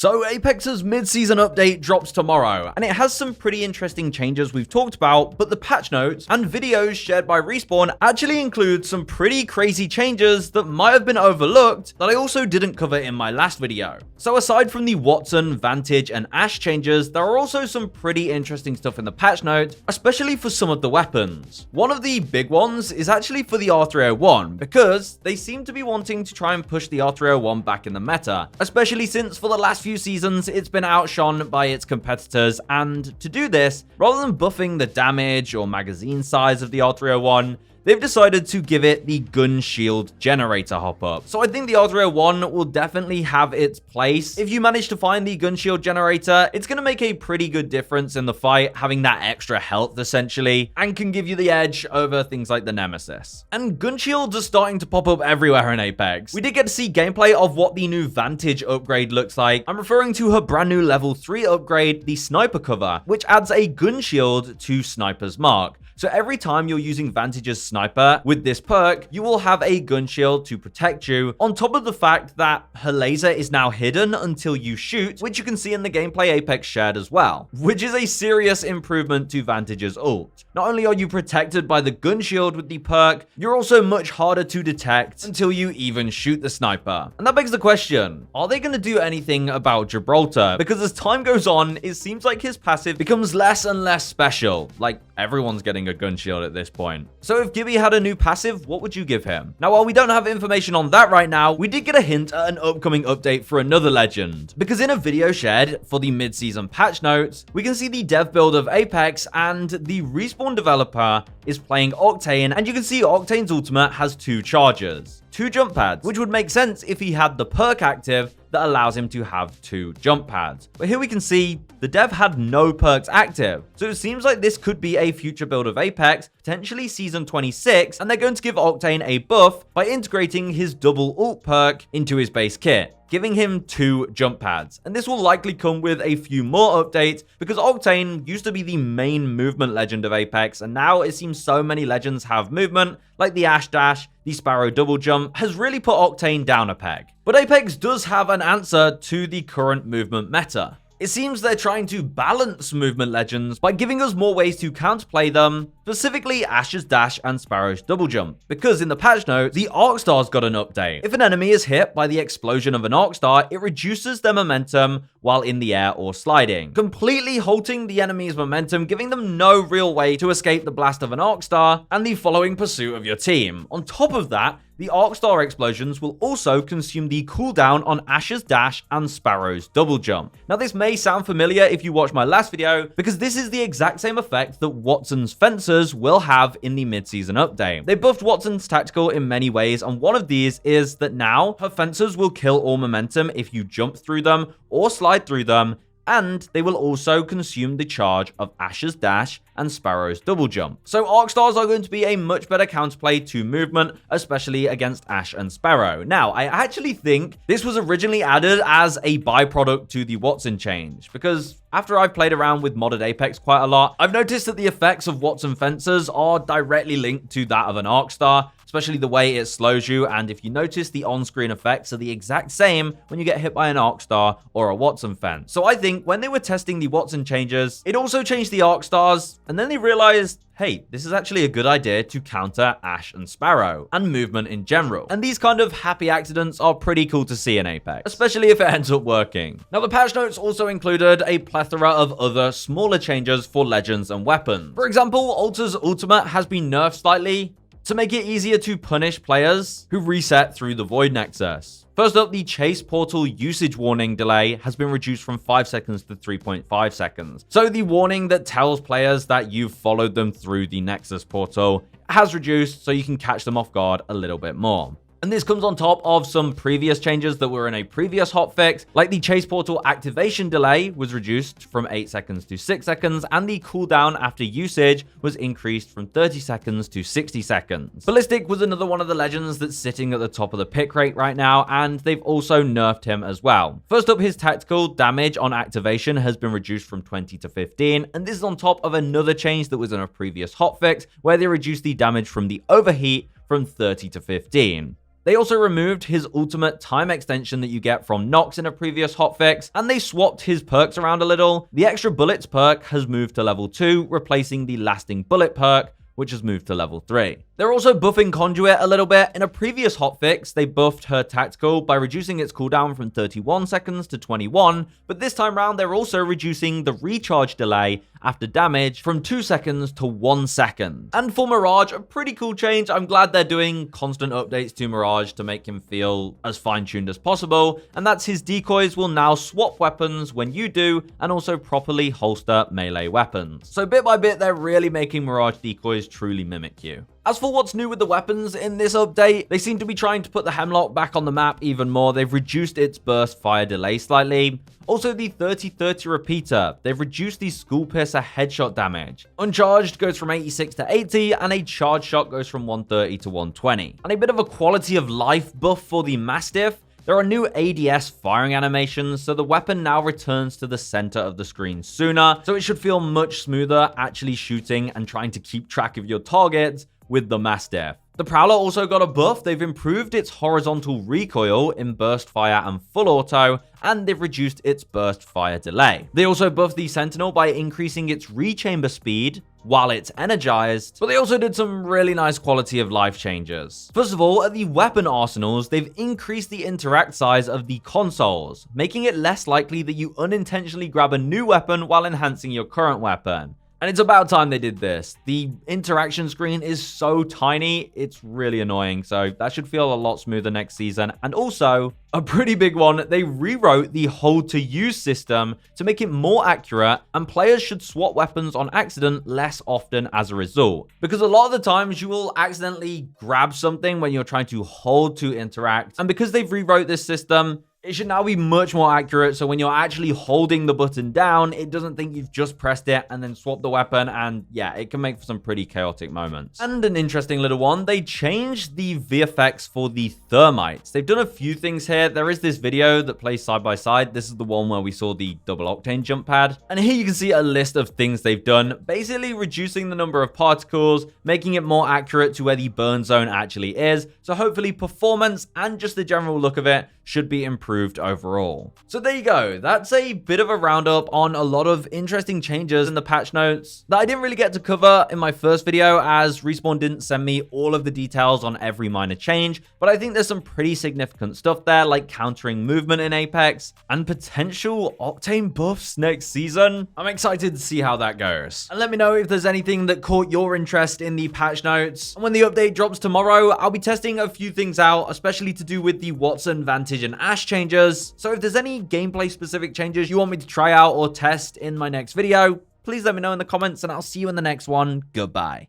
So Apex's mid-season update drops tomorrow, and it has some pretty interesting changes we've talked about, but the patch notes and videos shared by Respawn actually include some pretty crazy changes that might have been overlooked that I also didn't cover in my last video. So aside from the Watson, Vantage, and Ash changes, there are also some pretty interesting stuff in the patch notes, especially for some of the weapons. One of the big ones is actually for the R301, because they seem to be wanting to try and push the R301 back in the meta, especially since for the last few seasons it's been outshone by its competitors, and to do this, rather than buffing the damage or magazine size of the R301, they've decided to give it the gun shield generator hop-up. So I think the R301 will definitely have its place. If you manage to find the gun shield generator, it's going to make a pretty good difference in the fight, having that extra health essentially, and can give you the edge over things like the Nemesis. And gun shields are starting to pop up everywhere in Apex. We did get to see gameplay of what the new Vantage upgrade looks like. I'm referring to her brand new level 3 upgrade, the sniper cover, which adds a gun shield to Sniper's Mark. So every time you're using Vantage's sniper with this perk, you will have a gun shield to protect you, on top of the fact that her laser is now hidden until you shoot, which you can see in the gameplay Apex shared as well, which is a serious improvement to Vantage's ult. Not only are you protected by the gun shield with the perk, you're also much harder to detect until you even shoot the sniper. And that begs the question, are they going to do anything about Gibraltar? Because as time goes on, it seems like his passive becomes less and less special. Like, everyone's getting a gun shield at this point. So if Gibby had a new passive, what would you give him? Now, while we don't have information on that right now, we did get a hint at an upcoming update for another legend. Because in a video shared for the mid-season patch notes, we can see the dev build of Apex, and the Respawn developer is playing Octane, and you can see Octane's ultimate has 2 charges, 2 jump pads, which would make sense if he had the perk active that allows him to have 2 jump pads. But here we can see the dev had no perks active. So it seems like this could be a future build of Apex, potentially season 26, and they're going to give Octane a buff by integrating his double ult perk into his base kit, giving him 2 jump pads. And this will likely come with a few more updates, because Octane used to be the main movement legend of Apex, and now it seems so many legends have movement, like the Ash Dash, the Sparrow double jump, has really put Octane down a peg. But Apex does have an answer to the current movement meta. It seems they're trying to balance movement legends by giving us more ways to counterplay them, specifically Ash's dash and Sparrow's double jump, because in the patch notes, the Arkstars got an update. If an enemy is hit by the explosion of an Arkstar, it reduces their momentum while in the air or sliding, completely halting the enemy's momentum, giving them no real way to escape the blast of an Arkstar and the following pursuit of your team. On top of that, the Arkstar explosions will also consume the cooldown on Ash's dash and Sparrow's double jump. Now, this may sound familiar if you watched my last video, because this is the exact same effect that Watson's Fencers will have in the mid-season update. They buffed Watson's tactical in many ways, and one of these is that now her Fencers will kill all momentum if you jump through them or slide through them, and they will also consume the charge of Ash's dash and Sparrow's double jump. So Arkstars are going to be a much better counterplay to movement, especially against Ash and Sparrow. Now, I actually think this was originally added as a byproduct to the Watson change, because after I've played around with modded Apex quite a lot, I've noticed that the effects of Watson Fencers are directly linked to that of an Arkstar, especially the way it slows you, and if you notice, the on-screen effects are the exact same when you get hit by an Arkstar or a Watson Fence. So I think when they were testing the Watson changes, it also changed the Arkstars, and then they realized, hey, this is actually a good idea to counter Ash and Sparrow, and movement in general. And these kind of happy accidents are pretty cool to see in Apex, especially if it ends up working. Now, the patch notes also included a plethora of other smaller changes for legends and weapons. For example, Alta's ultimate has been nerfed slightly to make it easier to punish players who reset through the Void Nexus. First up, the Chase Portal usage warning delay has been reduced from 5 seconds to 3.5 seconds. So the warning that tells players that you've followed them through the Nexus portal has reduced, so you can catch them off guard a little bit more. And this comes on top of some previous changes that were in a previous hotfix, like the Chase Portal activation delay was reduced from 8 seconds to 6 seconds, and the cooldown after usage was increased from 30 seconds to 60 seconds. Ballistic was another one of the legends that's sitting at the top of the pick rate right now, and they've also nerfed him as well. First up, his tactical damage on activation has been reduced from 20 to 15, and this is on top of another change that was in a previous hotfix, where they reduced the damage from the overheat from 30 to 15. They also removed his ultimate time extension that you get from Nox in a previous hotfix, and they swapped his perks around a little. The extra bullets perk has moved to level 2, replacing the lasting bullet perk, which has moved to level 3. They're also buffing Conduit a little bit. In a previous hotfix, they buffed her tactical by reducing its cooldown from 31 seconds to 21, but this time around they're also reducing the recharge delay after damage from 2 seconds to 1 second. And for Mirage, a pretty cool change. I'm glad they're doing constant updates to Mirage to make him feel as fine-tuned as possible, and that's his decoys will now swap weapons when you do, and also properly holster melee weapons. So bit by bit, they're really making Mirage decoys truly mimic you. As for what's new with the weapons in this update, they seem to be trying to put the Hemlock back on the map even more. They've reduced its burst fire delay slightly. Also, the 30-30 repeater, they've reduced the Skull Piercer headshot damage. Uncharged goes from 86 to 80, and a charge shot goes from 130 to 120. And a bit of a quality of life buff for the Mastiff. There are new ADS firing animations, so the weapon now returns to the center of the screen sooner, so it should feel much smoother actually shooting and trying to keep track of your targets with the Mastiff. The Prowler also got a buff. They've improved its horizontal recoil in burst fire and full auto, and they've reduced its burst fire delay. They also buffed the Sentinel by increasing its rechamber speed while it's energized, but they also did some really nice quality of life changes. First of all, at the weapon arsenals, they've increased the interact size of the consoles, making it less likely that you unintentionally grab a new weapon while enhancing your current weapon. And it's about time they did this. The interaction screen is so tiny, it's really annoying. So that should feel a lot smoother next season. And also, a pretty big one, they rewrote the hold to use system to make it more accurate, and players should swap weapons on accident less often as a result. Because a lot of the times you will accidentally grab something when you're trying to hold to interact. And because they've rewrote this system, it should now be much more accurate, so when you're actually holding the button down, it doesn't think you've just pressed it and then swapped the weapon, and yeah, it can make for some pretty chaotic moments. And an interesting little one, they changed the VFX for the thermites. They've done a few things here. There is this video that plays side by side. This is the one where we saw the double Octane jump pad. And here you can see a list of things they've done, basically reducing the number of particles, making it more accurate to where the burn zone actually is. So hopefully performance and just the general look of it should be improved overall. So there you go. That's a bit of a roundup on a lot of interesting changes in the patch notes that I didn't really get to cover in my first video, as Respawn didn't send me all of the details on every minor change, but I think there's some pretty significant stuff there, like countering movement in Apex and potential Octane buffs next season. I'm excited to see how that goes. And let me know if there's anything that caught your interest in the patch notes. And when the update drops tomorrow, I'll be testing a few things out, especially to do with the Watson, Vantage, and Ash changes. So if there's any gameplay specific changes you want me to try out or test in my next video, please let me know in the comments, and I'll see you in the next one. Goodbye.